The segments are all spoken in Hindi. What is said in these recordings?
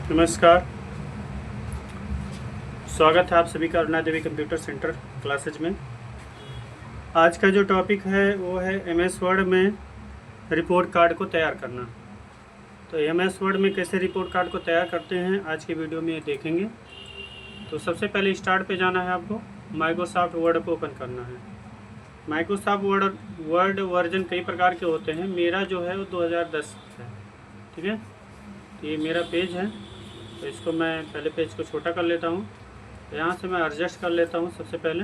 नमस्कार। स्वागत है आप सभी का अरुणा देवी कंप्यूटर सेंटर क्लासेज में। आज का जो टॉपिक है वो है एमएस वर्ड में रिपोर्ट कार्ड को तैयार करना। तो एमएस वर्ड में कैसे रिपोर्ट कार्ड को तैयार करते हैं आज की वीडियो में देखेंगे। तो सबसे पहले स्टार्ट पे जाना है, आपको माइक्रोसॉफ्ट वर्ड को ओपन करना है। माइक्रोसॉफ्ट वर्ड वर्जन कई प्रकार के होते हैं, मेरा जो है वो 2010 है। ठीक है, तो ये मेरा पेज है। तो इसको मैं पहले पेज को छोटा कर लेता हूँ। तो यहाँ से मैं एडजस्ट कर लेता हूँ सबसे पहले,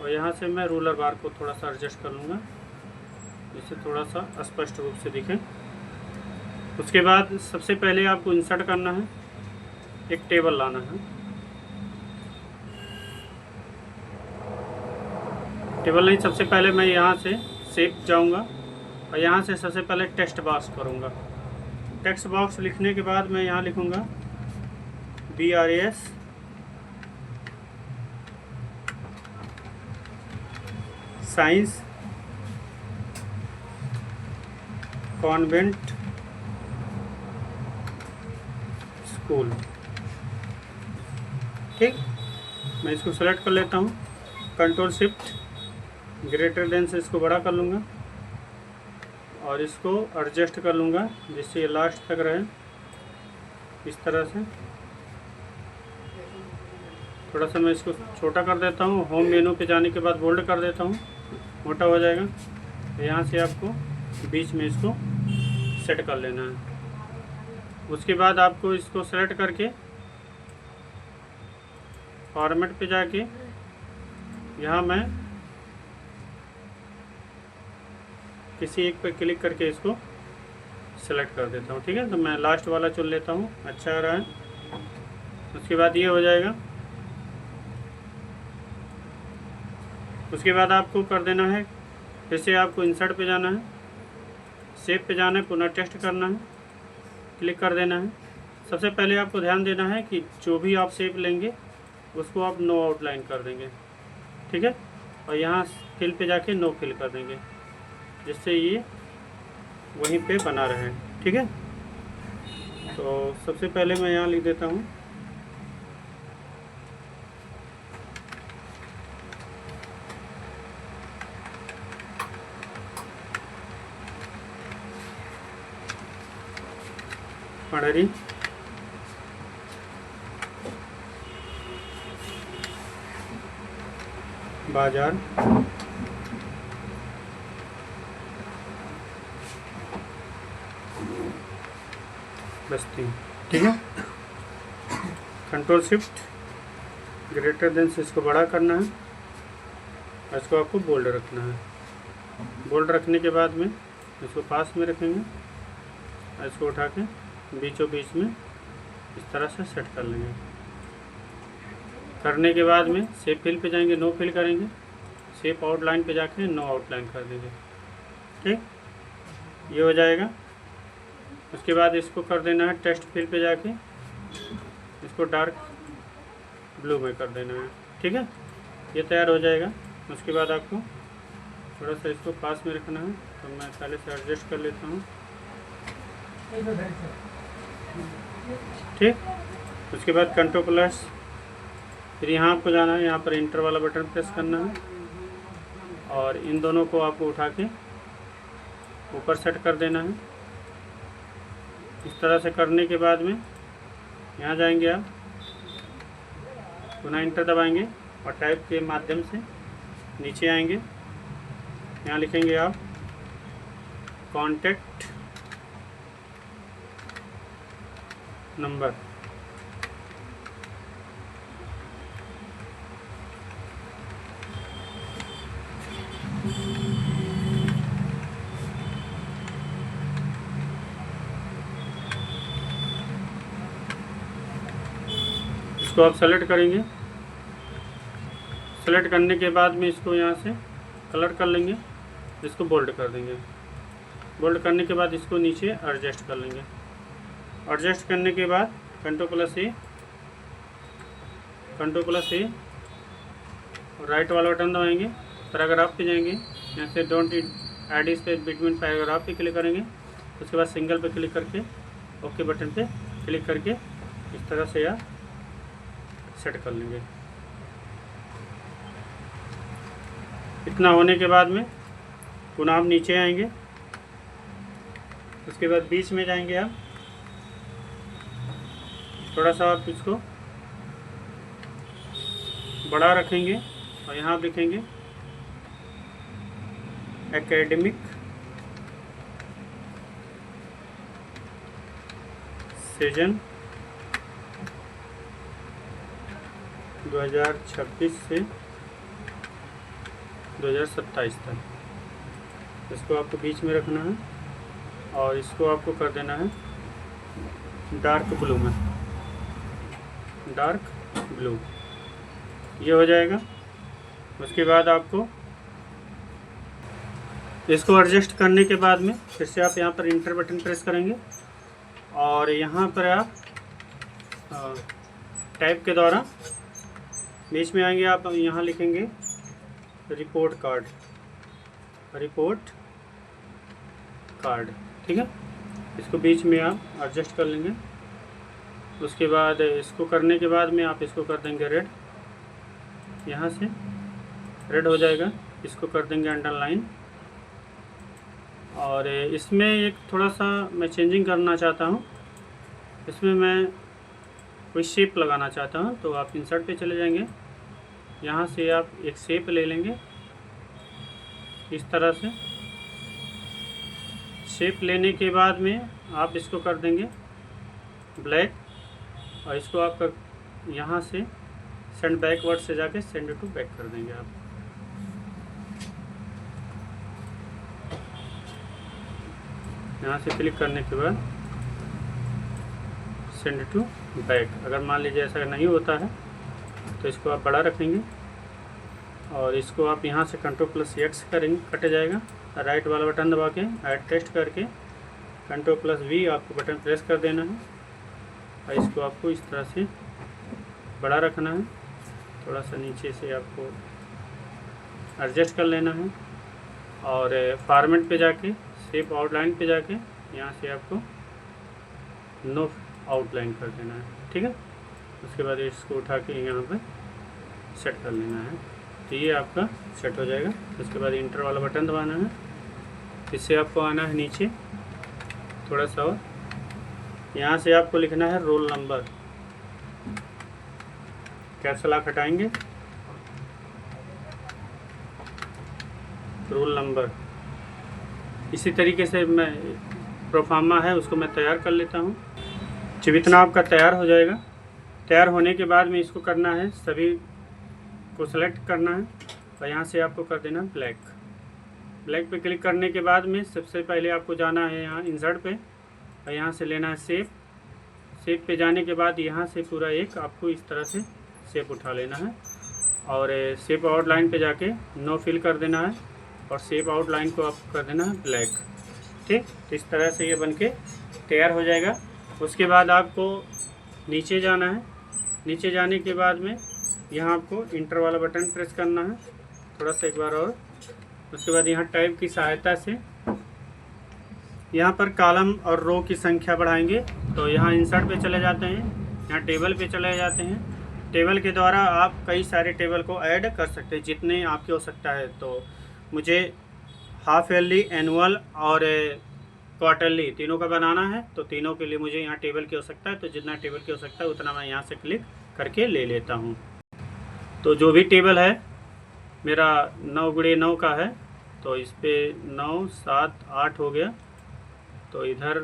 और यहाँ से मैं रूलर बार को थोड़ा सा एडजस्ट कर लूँगा जिससे थोड़ा सा स्पष्ट रूप से दिखे। उसके बाद सबसे पहले आपको इंसर्ट करना है, एक टेबल लाना है। टेबल नहीं, सबसे पहले मैं यहाँ से शेप जाऊँगा और यहाँ से सबसे पहले टेक्स्ट बॉक्स करूँगा। टेक्स्ट बॉक्स लिखने के बाद मैं यहाँ लिखूँगा BRAS साइंस कॉन्वेंट स्कूल। ठीक, मैं इसको सेलेक्ट कर लेता हूँ, कंट्रोल शिफ्ट ग्रेटर देन से इसको बड़ा कर लूँगा और इसको एडजस्ट कर लूँगा जिससे ये लास्ट तक रहे। इस तरह से थोड़ा सा मैं इसको छोटा कर देता हूँ। होम मेनू पे जाने के बाद बोल्ड कर देता हूँ, मोटा हो जाएगा। तो यहाँ से आपको बीच में इसको सेट कर लेना है। उसके बाद आपको इसको सेलेक्ट करके फॉर्मेट पे जाके यहाँ मैं किसी एक पर क्लिक करके इसको सेलेक्ट कर देता हूँ। ठीक है, तो मैं लास्ट वाला चुन लेता हूँ, अच्छा आ रहा है। उसके बाद ये हो जाएगा। उसके बाद आपको कर देना है, फिर से आपको इंसर्ट पे जाना है, शेप पे जाना है, पुनः टेस्ट करना है, क्लिक कर देना है। सबसे पहले आपको ध्यान देना है कि जो भी आप शेप लेंगे उसको आप नो आउटलाइन कर देंगे। ठीक है, और यहाँ फिल पे जाके नो फिल कर देंगे जिससे ये वहीं पे बना रहे। ठीक है, तो सबसे पहले मैं यहाँ लिख देता हूँ पंडरी बाजार बस्ती। ठीक है, कंट्रोल शिफ्ट ग्रेटर देन से इसको बड़ा करना है और इसको आपको बोल्ड रखना है। बोल्ड रखने के बाद में इसको पास में रखेंगे और इसको उठा के बीचों बीच में इस तरह से सेट कर लेंगे। करने के बाद में शेप फिल पे जाएंगे, नो फिल करेंगे, शेप आउटलाइन पे जाके नो आउटलाइन कर देंगे। ठीक, ये हो जाएगा। उसके बाद इसको कर देना है टेक्स्ट फिल पे जाके इसको डार्क ब्लू में कर देना है। ठीक है, ये तैयार हो जाएगा। उसके बाद आपको थोड़ा सा इसको पास में रखना है, तो मैं पहले से एडजस्ट कर लेता हूँ। ठीक, उसके बाद कंट्रोल प्लस, फिर यहाँ आपको जाना है, यहाँ पर इंटर वाला बटन प्रेस करना है और इन दोनों को आपको उठा के ऊपर सेट कर देना है। इस तरह से करने के बाद में यहाँ जाएंगे आप, पुनः इंटर दबाएंगे और टाइप के माध्यम से नीचे आएंगे। यहाँ लिखेंगे आप कॉन्टैक्ट नंबर। इसको आप सेलेक्ट करेंगे। सेलेक्ट करने के बाद में इसको यहाँ से कलर कर लेंगे, इसको बोल्ड कर देंगे। बोल्ड करने के बाद इसको नीचे एडजस्ट कर लेंगे। एडजस्ट करने के बाद कंट्रोल प्लस ए राइट वाला बटन दबाएंगे, पैराग्राफ पे जाएंगे, यहाँ से don't add space between paragraph पे क्लिक करेंगे। उसके बाद सिंगल पे क्लिक करके ओके बटन पे क्लिक करके इस तरह से आप सेट कर लेंगे। इतना होने के बाद में पुनः आप नीचे आएंगे, उसके बाद बीच में जाएंगे आप, थोड़ा सा आप इसको बड़ा रखेंगे और यहाँ आप लिखेंगे एकेडमिक सेशन 2026 से 2027 तक। इसको आपको बीच में रखना है और इसको आपको कर देना है डार्क ब्लू में, डार्क ब्लू। ये हो जाएगा। उसके बाद आपको इसको एडजस्ट करने के बाद में फिर से आप यहाँ पर इंटर बटन प्रेस करेंगे और यहाँ पर आप टाइप के द्वारा बीच में आएंगे। आप यहाँ लिखेंगे रिपोर्ट कार्ड, रिपोर्ट कार्ड, ठीक है। इसको बीच में आप एडजस्ट कर लेंगे। उसके बाद इसको करने के बाद में आप इसको कर देंगे रेड, यहाँ से रेड हो जाएगा। इसको कर देंगे अंडरलाइन और इसमें एक थोड़ा सा मैं चेंजिंग करना चाहता हूँ। इसमें मैं कोई शेप लगाना चाहता हूँ, तो आप इंसर्ट पे चले जाएंगे, यहाँ से आप एक शेप ले लेंगे। इस तरह से शेप लेने के बाद में आप इसको कर देंगे ब्लैक और इसको आप कर यहाँ से सेंड बैकवर्ड से जाके सेंड टू बैक कर देंगे आप। यहाँ से क्लिक करने के बाद सेंड टू बैक। अगर मान लीजिए ऐसा नहीं होता है तो इसको आप बड़ा रखेंगे और इसको आप यहाँ से Ctrl+X करेंगे, कट जाएगा। राइट वाला बटन दबा के ऐड टेस्ट करके Ctrl+V आपको बटन प्रेस कर देना है और इसको आपको इस तरह से बड़ा रखना है। थोड़ा सा नीचे से आपको एडजस्ट कर लेना है और फॉर्मेट पे जाके शेप आउटलाइन पे जाके यहाँ से आपको नो आउटलाइन कर देना है, ठीक है। उसके बाद इसको उठा के यहाँ पे सेट कर लेना है, तो ये आपका सेट हो जाएगा। उसके बाद इंटर वाला बटन दबाना है, इससे आपको आना है नीचे थोड़ा सा और यहाँ से आपको लिखना है रोल नंबर। कैप्स लॉक हटाएंगे, रोल नंबर। इसी तरीके से मैं प्रोफार्मा है उसको मैं तैयार कर लेता हूँ। जब इतना आपका तैयार हो जाएगा, तैयार होने के बाद में इसको करना है, सभी को सेलेक्ट करना है और यहाँ से आपको कर देना ब्लैक। ब्लैक पे क्लिक करने के बाद में सबसे पहले आपको जाना है यहाँ इंसर्ट पे और यहाँ से लेना है शेप। शेप पे जाने के बाद यहाँ से पूरा एक आपको इस तरह से शेप उठा लेना है और शेप आउटलाइन पे जाके नो फिल कर देना है और शेप आउटलाइन को आप कर देना है ब्लैक, ठीक। तो इस तरह से ये बनके तैयार हो जाएगा। उसके बाद आपको नीचे जाना है। नीचे जाने के बाद में यहाँ आपको इंटर वाला बटन प्रेस करना है थोड़ा सा एक बार और। उसके बाद यहाँ टाइप की सहायता से यहाँ पर कॉलम और रो की संख्या बढ़ाएंगे। तो यहाँ इंसर्ट पे चले जाते हैं, यहाँ टेबल पे चले जाते हैं। टेबल के द्वारा आप कई सारे टेबल को ऐड कर सकते हैं जितने आपकी हो सकता है। तो मुझे हाफ ईयरली, एनुअल और क्वार्टरली तीनों का बनाना है, तो तीनों के लिए मुझे यहाँ टेबल की आवश्यकता है। तो जितना टेबल की आवश्यकता है उतना मैं यहाँ से क्लिक करके ले लेता हूँ। तो जो भी टेबल है मेरा 9x9 का है, तो इस पर 9, 7, 8 हो गया। तो इधर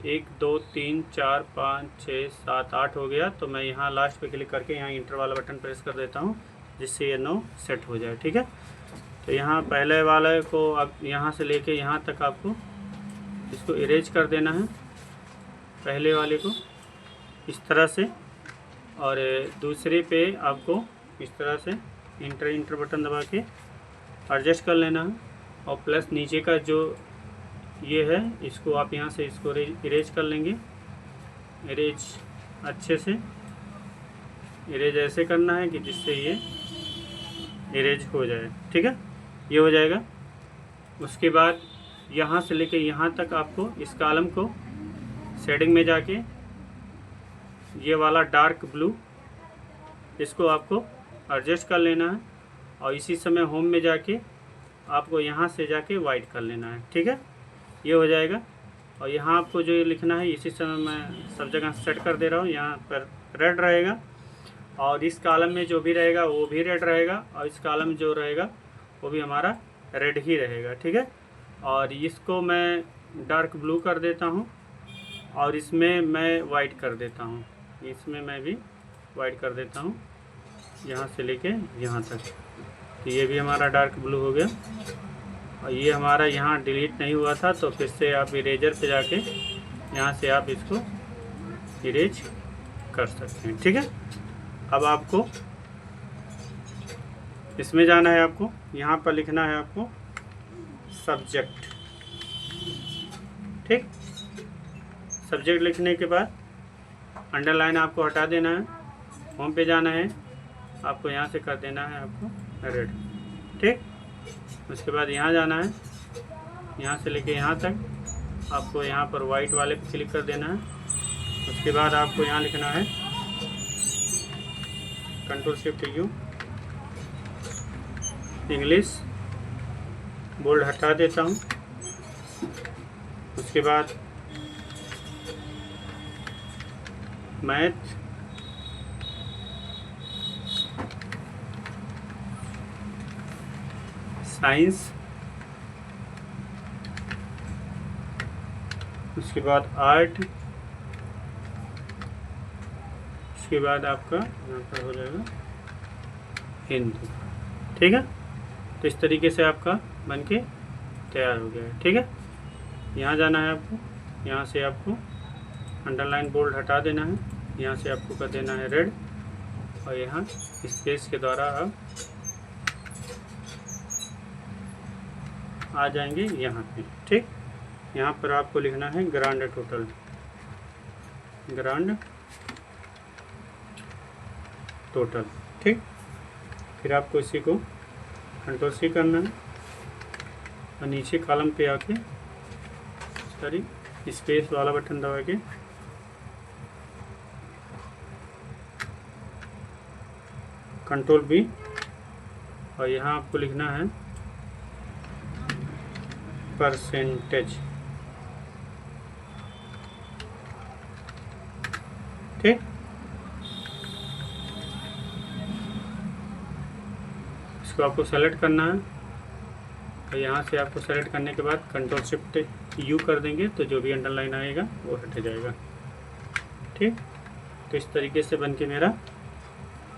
1, 2, 3, 4, 5, 6, 7, 8 हो गया। तो मैं यहाँ लास्ट पे क्लिक करके यहाँ इंटर वाला बटन प्रेस कर देता हूँ जिससे ये 9 सेट हो जाए, ठीक है। तो यहाँ पहले वाले को अब यहाँ से लेके यहाँ तक आपको इसको इरेज कर देना है, पहले वाले को इस तरह से, और दूसरे पे आपको इस तरह से इंटर बटन दबा के एडजस्ट कर लेना है और प्लस नीचे का जो ये है इसको आप यहाँ से इसको इरेज कर लेंगे। इरेज अच्छे से इरेज ऐसे करना है कि जिससे ये इरेज हो जाए, ठीक है। ये हो जाएगा। उसके बाद यहाँ से लेके यहाँ तक आपको इस कॉलम को शेडिंग में जाके ये वाला डार्क ब्लू, इसको आपको एडजस्ट कर लेना है और इसी समय होम में जाके आपको यहाँ से जाके वाइट कर लेना है। ठीक है, ये हो जाएगा। और यहाँ आपको जो ये लिखना है इसी समय मैं सब जगह सेट कर दे रहा हूँ। यहाँ पर रेड रहेगा और इस कॉलम में जो भी रहेगा वो भी रेड रहेगा और इस कॉलम में जो रहेगा वो भी हमारा रेड ही रहेगा। ठीक है, और इसको मैं डार्क ब्लू कर देता हूँ और इसमें मैं वाइट कर देता हूँ। इसमें मैं भी वाइट कर देता हूँ यहाँ से लेके यहाँ तक। तो ये भी हमारा डार्क ब्लू हो गया और ये हमारा यहाँ डिलीट नहीं हुआ था, तो फिर से आप इरेजर पे जाके यहाँ से आप इसको इरेज कर सकते हैं। ठीक है, अब आपको इसमें जाना है, आपको यहाँ पर लिखना है आपको सब्जेक्ट। ठीक, सब्जेक्ट लिखने के बाद अंडरलाइन आपको हटा देना है, होम पे जाना है, आपको यहाँ से कर देना है आपको रेड। ठीक, उसके बाद यहाँ जाना है, यहाँ से लेके यहाँ तक आपको यहाँ पर वाइट वाले पे क्लिक कर देना है। उसके बाद आपको यहाँ लिखना है Ctrl+Shift+U, इंग्लिश बोल्ड हटा देता हूँ। उसके बाद मैथ, साइंस, उसके बाद आर्ट, उसके बाद आपका यहाँ पर हो जाएगा हिंदी। ठीक है, तो इस तरीके से आपका बनके तैयार हो गया है। ठीक है, यहाँ जाना है आपको, यहाँ से आपको अंडरलाइन बोल्ड हटा देना है, यहाँ से आपको कर देना है रेड और यहाँ स्पेस के द्वारा आप आ जाएंगे यहाँ पे। ठीक, यहाँ पर आपको लिखना है ग्रांड टोटल, ग्रांड टोटल। ठीक, फिर आपको इसी को Ctrl+C करना है और नीचे कॉलम पे आके सॉरी स्पेस वाला बटन दबा के Ctrl+V और यहाँ आपको लिखना है परसेंटेज। ठीक, इसको आपको सेलेक्ट करना है और यहाँ से आपको सेलेक्ट करने के बाद Ctrl+Shift+U कर देंगे तो जो भी अंडरलाइन आएगा वो हट जाएगा। ठीक, तो इस तरीके से बनके मेरा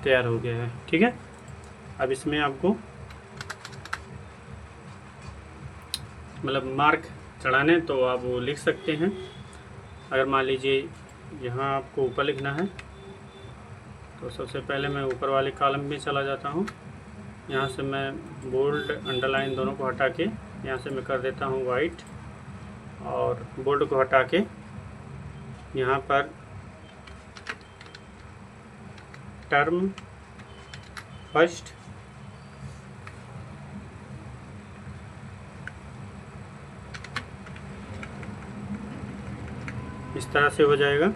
तैयार हो गया है। ठीक है, अब इसमें आपको मतलब मार्क चढ़ाने तो आप वो लिख सकते हैं। अगर मान लीजिए यहाँ आपको ऊपर लिखना है तो सबसे पहले मैं ऊपर वाले कॉलम में चला जाता हूँ। यहाँ से मैं बोल्ड अंडरलाइन दोनों को हटा के यहाँ से मैं कर देता हूँ वाइट और बोल्ड को हटा के यहाँ पर टर्म फर्स्ट, इस तरह से हो जाएगा।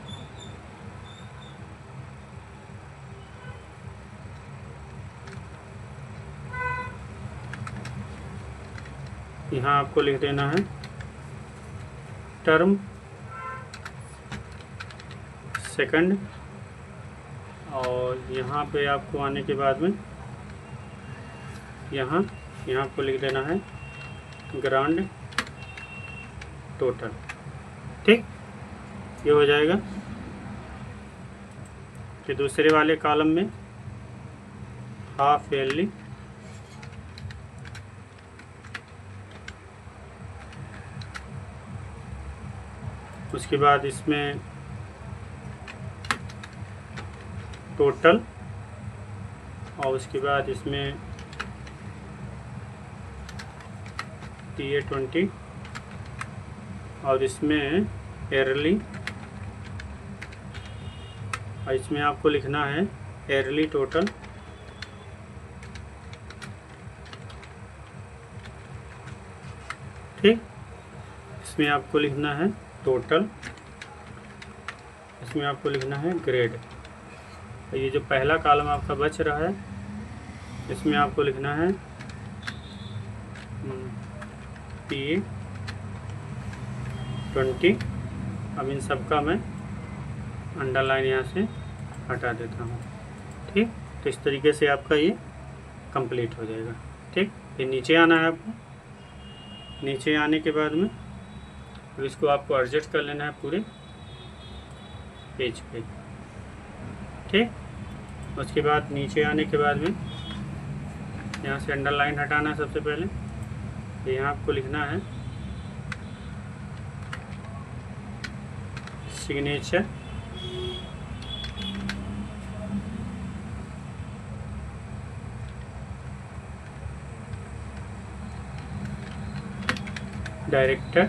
यहाँ आपको लिख देना है टर्म सेकंड और यहाँ पे आपको आने के बाद में यहाँ आपको लिख देना है ग्रांड टोटल। ठीक, ये हो जाएगा। फिर दूसरे वाले कॉलम में हाफ ईयरली, उसके बाद इसमें टोटल और उसके बाद इसमें TA20 और इसमें ईयरली और इसमें आपको लिखना है ईयरली टोटल। ठीक, इसमें आपको लिखना है टोटल इसमें आपको लिखना है ग्रेड। तो ये जो पहला कॉलम आपका बच रहा है इसमें आपको लिखना है P20। अब इन सब का मैं अंडरलाइन यहाँ से हटा देता हूँ। ठीक, तो इस तरीके से आपका ये कंप्लीट हो जाएगा। ठीक, फिर नीचे आना है आपको। नीचे आने के बाद में अब इसको आपको एडजस्ट कर लेना है पूरे पेज पे। ठीक, उसके बाद नीचे आने के बाद में यहाँ से अंडरलाइन हटाना है सबसे पहले। तो यहाँ आपको लिखना है सिग्नेचर। डायरेक्टर,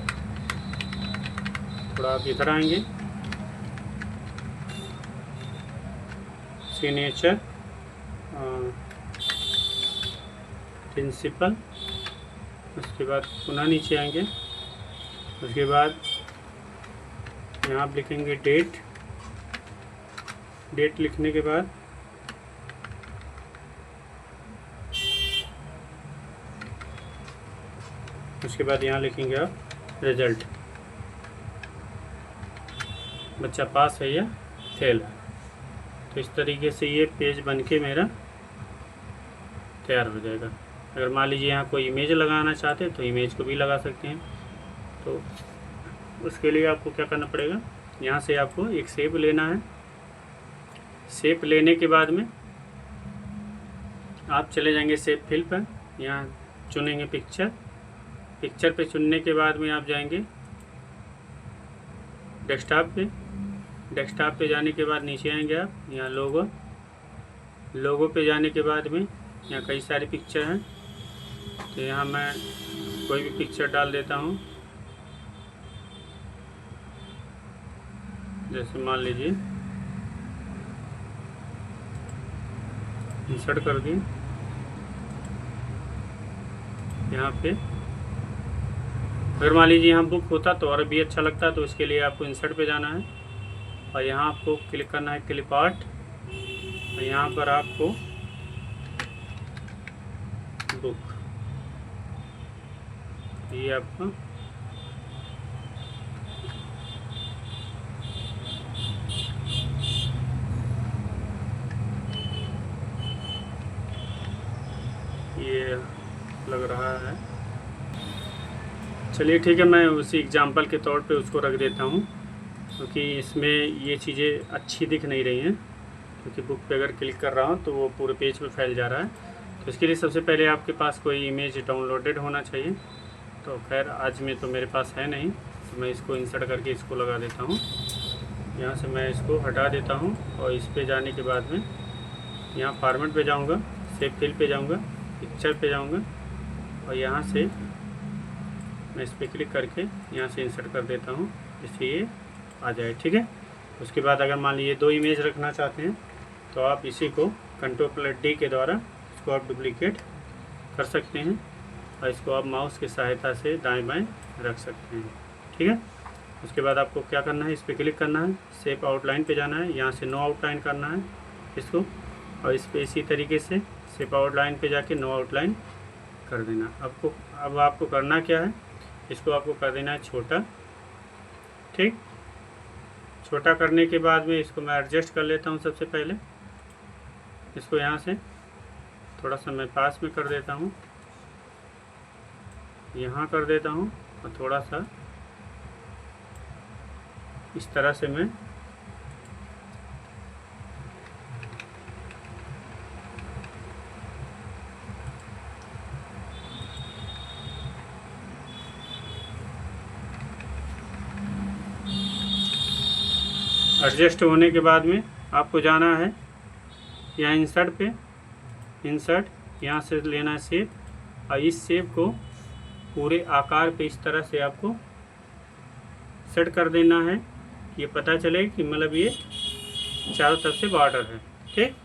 थोड़ा आप इधर आएंगे, सिग्नेचर प्रिंसिपल। उसके बाद पुनः नीचे आएंगे। उसके बाद यहाँ आप लिखेंगे डेट। डेट लिखने के बाद उसके बाद यहाँ लिखेंगे आप रिजल्ट, बच्चा पास है या फेल है। तो इस तरीके से ये पेज बनके मेरा तैयार हो जाएगा। अगर मान लीजिए यहाँ कोई इमेज लगाना चाहते हैं तो इमेज को भी लगा सकते हैं। तो उसके लिए आपको क्या करना पड़ेगा, यहाँ से आपको एक शेप लेना है। शेप लेने के बाद में आप चले जाएंगे शेप फिल पर, यहाँ चुनेंगे पिक्चर। पिक्चर पे चुनने के बाद में आप जाएंगे डेस्कटॉप पे। डेस्कटॉप पे जाने के बाद नीचे आएंगे आप, यहाँ लोगो। लोगो पे जाने के बाद में यहाँ कई सारे पिक्चर हैं। तो यहाँ मैं कोई भी पिक्चर डाल देता हूँ। जैसे मान लीजिए इंसर्ट कर दिए यहाँ पे। अगर मान लीजिए यहाँ बुक होता तो और भी अच्छा लगता, तो इसके लिए आपको इंसर्ट पे जाना है और यहाँ आपको क्लिक करना है क्लिप आर्ट। और यहाँ पर आपको बुक, ये आपका ये लग रहा है। चलिए ठीक है, मैं उसी एग्जाम्पल के तौर पे उसको रख देता हूँ, क्योंकि इसमें ये चीज़ें अच्छी दिख नहीं रही हैं। क्योंकि बुक पे अगर क्लिक कर रहा हूँ तो वो पूरे पेज पे फैल जा रहा है। तो इसके लिए सबसे पहले आपके पास कोई इमेज डाउनलोडेड होना चाहिए। तो खैर आज में तो मेरे पास है नहीं, तो मैं इसको इंसर्ट करके इसको लगा देता हूँ। यहाँ से मैं इसको हटा देता हूँ और इस पे जाने के बाद में यहाँ फॉर्मेट पे जाऊँगा, सेव फिल पे जाऊँगा, पिक्चर पे जाऊँगा और यहाँ से मैं इस पर क्लिक करके यहाँ से इंसर्ट कर देता हूँ, जिससे ये आ जाए। ठीक है, उसके बाद अगर मान लीजिए 2 इमेज रखना चाहते हैं तो आप इसी को Ctrl+D के द्वारा इसको आप डुप्लीकेट कर सकते हैं और इसको आप माउस की सहायता से दाएं बाएं रख सकते हैं। ठीक है, उसके बाद आपको क्या करना है, इस पर क्लिक करना है, शेप आउटलाइन पे जाना है, यहाँ से नो आउटलाइन करना है इसको, और इस पर इसी तरीके से शेप आउटलाइन पे जाके नो आउटलाइन कर देना। अब आपको करना क्या है, इसको आपको कर देना है छोटा। ठीक, छोटा करने के बाद में इसको मैं एडजस्ट कर लेता हूँ। सबसे पहले इसको यहाँ से थोड़ा सा मैं पास में कर देता हूँ, यहाँ कर देता हूँ और थोड़ा सा इस तरह से मैं एडजस्ट होने के बाद में आपको जाना है यहाँ इंसर्ट पे, इंसर्ट यहाँ से लेना है शेप और इस शेप को पूरे आकार पे इस तरह से आपको सेट कर देना है कि ये पता चले कि मतलब ये चारों तरफ से बॉर्डर है। ठीक,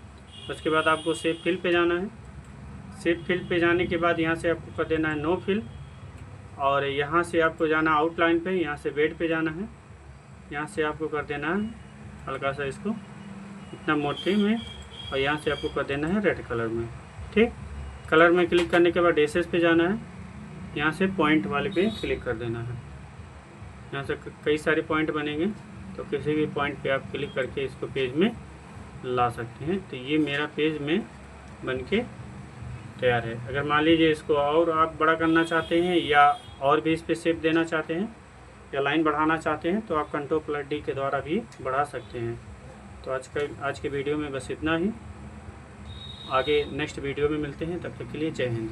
उसके बाद आपको शेप फिल पे जाना है। शेप फिल पे जाने के बाद यहाँ से आपको कर देना है नो फिल और यहाँ से आपको जाना आउटलाइन पे, यहाँ से बेड पे जाना है, यहाँ से आपको कर देना है हल्का सा इसको इतना मोटे में, और यहाँ से आपको कर देना है रेड कलर में। ठीक, कलर में क्लिक करने के बाद एसेस पे जाना है, यहाँ से पॉइंट वाले पे क्लिक कर देना है। यहाँ से कई सारे पॉइंट बनेंगे, तो किसी भी पॉइंट पे आप क्लिक करके इसको पेज में ला सकते हैं। तो ये मेरा पेज में बन के तैयार है। अगर मान लीजिए इसको और आप बड़ा करना चाहते हैं या और भी इस पर शेप देना चाहते हैं या लाइन बढ़ाना चाहते हैं, तो आप Ctrl+D के द्वारा भी बढ़ा सकते हैं। तो आज के वीडियो में बस इतना ही। आगे नेक्स्ट वीडियो में मिलते हैं, तब तक के लिए जय हिंद।